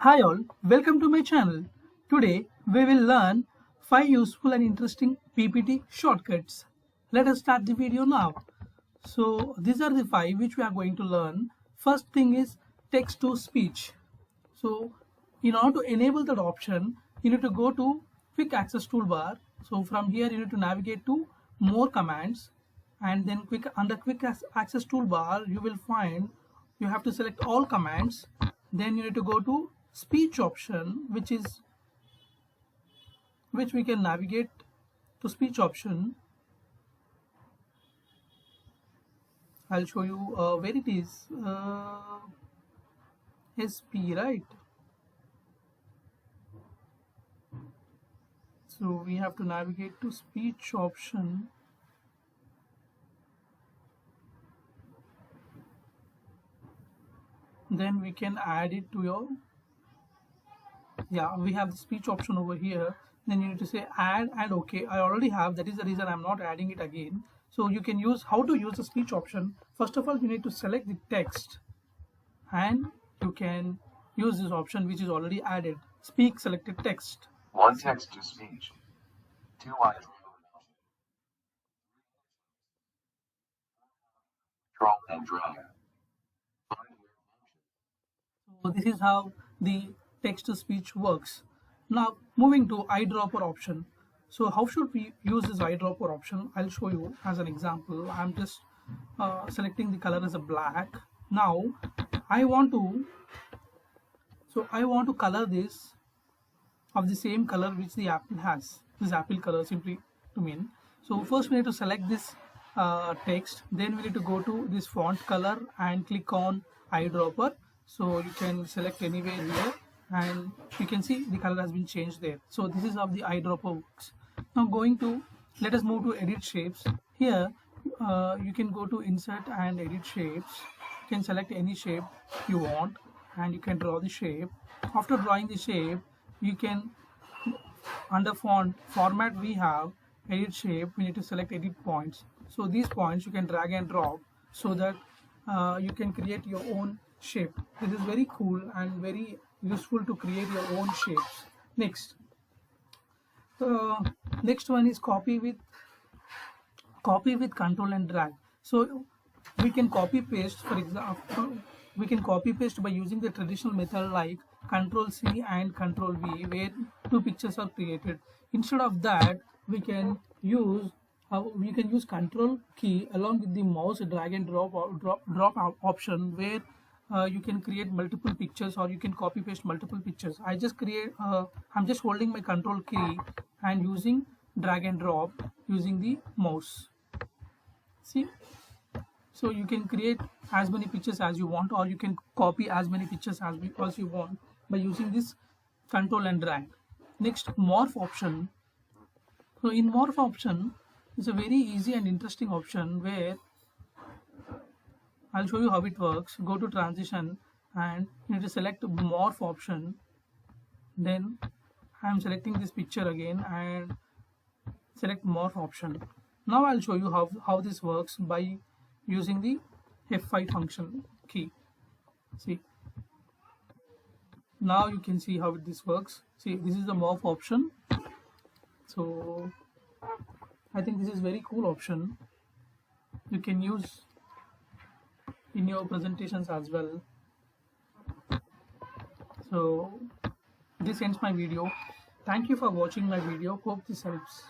Hi all, welcome to my channel. Today we will learn 5 useful and interesting PPT shortcuts. Let us start the video now. So these are the 5 which we are going to learn. First thing is text to speech. So in order to enable that option, you need to go to quick access toolbar. So from here you need to navigate to more commands, and then under quick access toolbar you will find you have to select all commands. Then you need to go to speech option, which we can navigate to speech option. I'll show you where it is. SP, right? So we have to navigate to speech option. Then we can add it to your, we have the speech option over here. Then you need to say add and okay. I already have, that is the reason I'm not adding it again. So you can use how to use the speech option. First of all, you need to select the text and you can use this option which is already added. Speak selected text. One text to speech. Two eyes. Control and drag. So this is how the text to speech works. Now moving to eyedropper option. So how should we use this eyedropper option? I'll show you as an example. I'm just selecting the color as a black. Now I want to color this of the same color which the apple has. This apple color simply to mean. So first we need to select this text. Then we need to go to this font color and click on eyedropper. So you can select anywhere here and you can see the color has been changed there. So this is how the eyedropper works. Now let us move to edit shapes. Here you can go to insert and edit shapes. You can select any shape you want and you can draw the shape. After drawing the shape, you can, under format we have edit shape, we need to select edit points. So these points you can drag and drop so that you can create your own shape. This is very cool and very useful to create your own shapes. Next one is copy with control and drag. So we can copy paste, for example, we can copy paste by using the traditional method like Control C and Control V, where two pictures are created. Instead of that, we can use Control key along with the mouse drag and drop option, where you can create multiple pictures or you can copy paste multiple pictures. I'm just holding my Control key and using drag and drop using the mouse. See, so you can create as many pictures as you want, or you can copy as many pictures as you want by using this control and drag. Next, morph option. So in morph option, it's a very easy and interesting option where I'll show you how it works. Go to transition and you need to select morph option. Then I'm selecting this picture again and select morph option. Now I'll show you how this works by using the F5 function key. See, now you can see how this works. See, this is the morph option. So I think this is very cool option. You can use in your presentations as well. So this ends my video. Thank you for watching my video. Hope this helps.